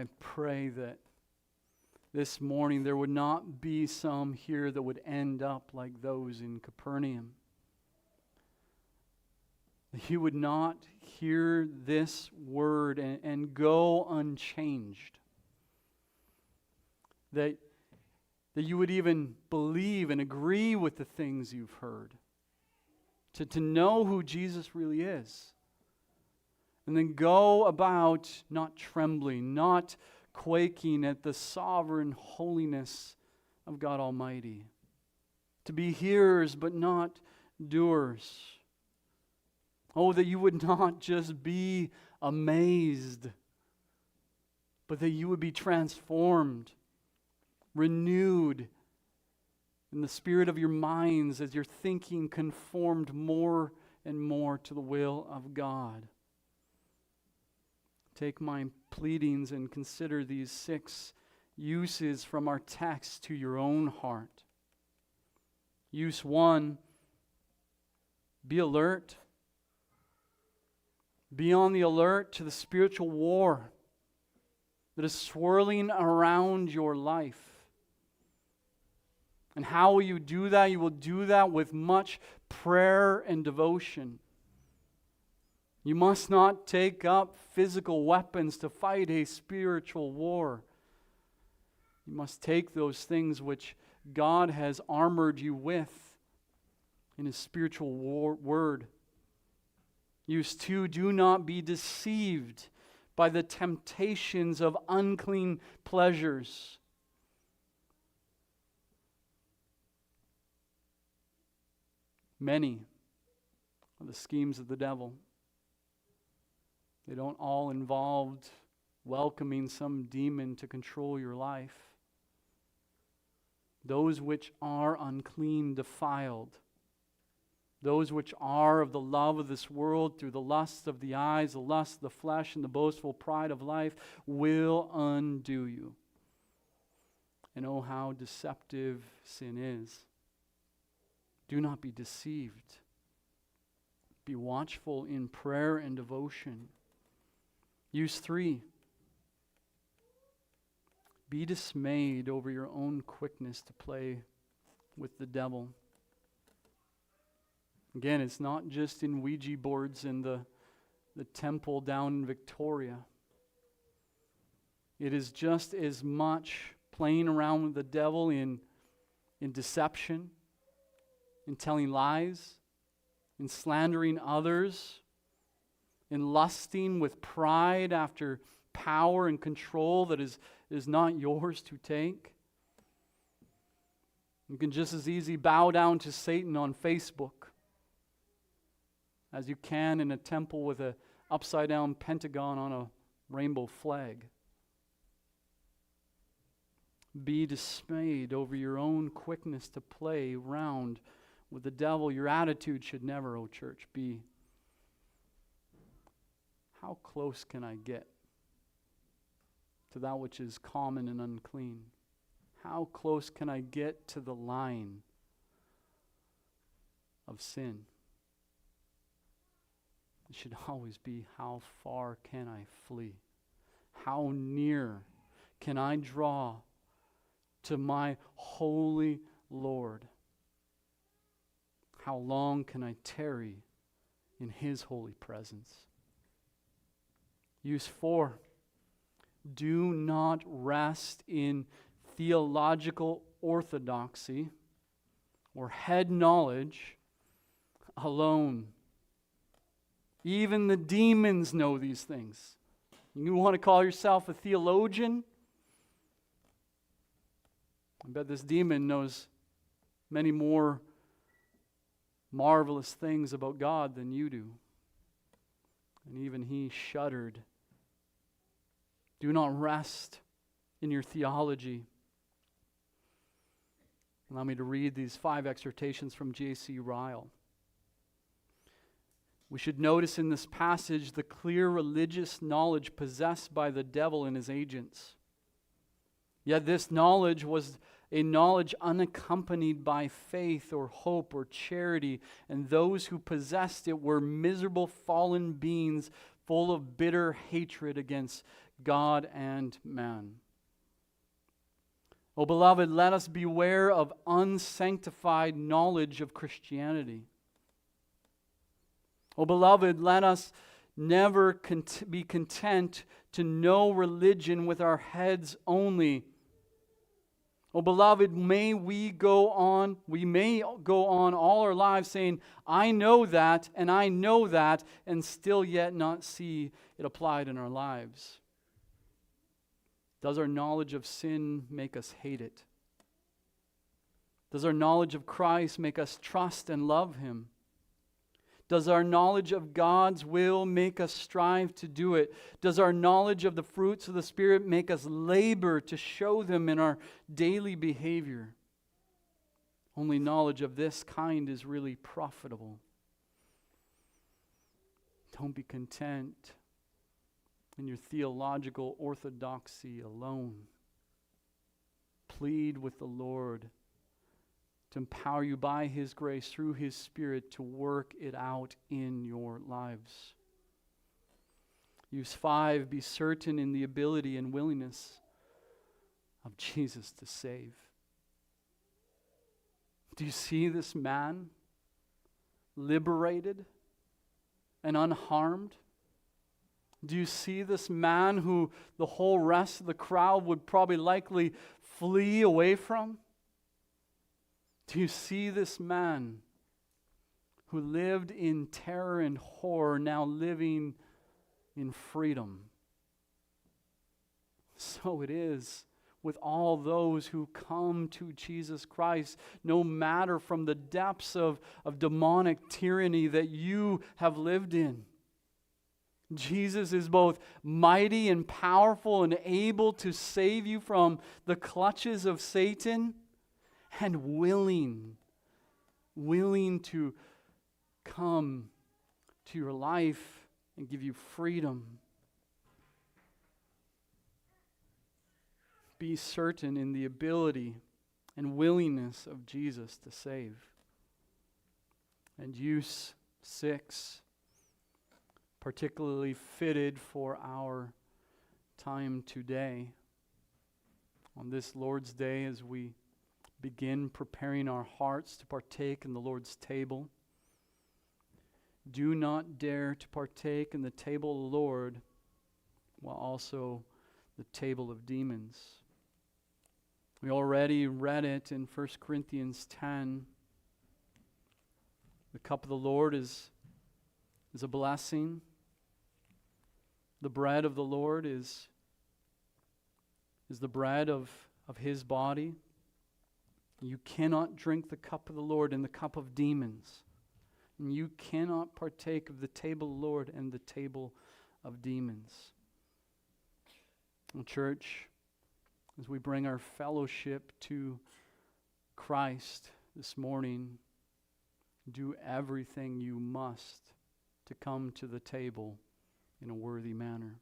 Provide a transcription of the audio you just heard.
I pray that this morning there would not be some here that would end up like those in Capernaum. That you would not hear this word and go unchanged. That you would even believe and agree with the things you've heard. To know who Jesus really is. And then go about not trembling, not quaking at the sovereign holiness of God Almighty. To be hearers but not doers. Oh, that you would not just be amazed, but that you would be transformed, renewed in the spirit of your minds as your thinking conformed more and more to the will of God. Take my pleadings and consider these 6 uses from our text to your own heart. Use 1, be alert. Be on the alert to the spiritual war that is swirling around your life. And how will you do that? You will do that with much prayer and devotion. You must not take up physical weapons to fight a spiritual war. You must take those things which God has armored you with in His spiritual word. Use 2, do not be deceived by the temptations of unclean pleasures. Many are the schemes of the devil. They don't all involve welcoming some demon to control your life. Those which are unclean, defiled. Those which are of the love of this world through the lust of the eyes, the lust of the flesh, and the boastful pride of life will undo you. And oh, how deceptive sin is. Do not be deceived. Be watchful in prayer and devotion. Use 3. Be dismayed over your own quickness to play with the devil. Again, it's not just in Ouija boards in the temple down in Victoria. It is just as much playing around with the devil in deception, in telling lies, in slandering others, in lusting with pride after power and control that is not yours to take. You can just as easily bow down to Satan on Facebook as you can in a temple with an upside-down pentagon on a rainbow flag. Be dismayed over your own quickness to play around with the devil. Your attitude should never, oh church, be, how close can I get to that which is common and unclean? How close can I get to the line of sin? It should always be, how far can I flee? How near can I draw to my holy Lord? How long can I tarry in His holy presence? Use 4. Do not rest in theological orthodoxy or head knowledge alone. Even the demons know these things. You want to call yourself a theologian? I bet this demon knows many more marvelous things about God than you do. And even he shuddered. Do not rest in your theology. Allow me to read these 5 exhortations from J.C. Ryle. We should notice in this passage the clear religious knowledge possessed by the devil and his agents. Yet this knowledge was a knowledge unaccompanied by faith or hope or charity, and those who possessed it were miserable fallen beings full of bitter hatred against God and man. Oh, beloved, let us beware of unsanctified knowledge of Christianity. Oh, beloved, let us never be content to know religion with our heads only. Oh, beloved, may we go on all our lives saying, I know that, and still yet not see it applied in our lives. Does our knowledge of sin make us hate it? Does our knowledge of Christ make us trust and love Him? Does our knowledge of God's will make us strive to do it? Does our knowledge of the fruits of the Spirit make us labor to show them in our daily behavior? Only knowledge of this kind is really profitable. Don't be content in your theological orthodoxy alone. Plead with the Lord to empower you by His grace through His Spirit to work it out in your lives. Use 5, be certain in the ability and willingness of Jesus to save. Do you see this man liberated and unharmed? Do you see this man who the whole rest of the crowd would probably likely flee away from? Do you see this man who lived in terror and horror, now living in freedom? So it is with all those who come to Jesus Christ, no matter from the depths of demonic tyranny that you have lived in. Jesus is both mighty and powerful and able to save you from the clutches of Satan, and willing to come to your life and give you freedom. Be certain in the ability and willingness of Jesus to save. And use 6, particularly fitted for our time today. On this Lord's Day, as we begin preparing our hearts to partake in the Lord's table, do not dare to partake in the table of the Lord while also the table of demons. We already read it in 1 Corinthians 10. The cup of the Lord is a blessing. The bread of the Lord is the bread of His body. You cannot drink the cup of the Lord and the cup of demons. And you cannot partake of the table of the Lord and the table of demons. And church, as we bring our fellowship to Christ this morning, do everything you must to come to the table in a worthy manner.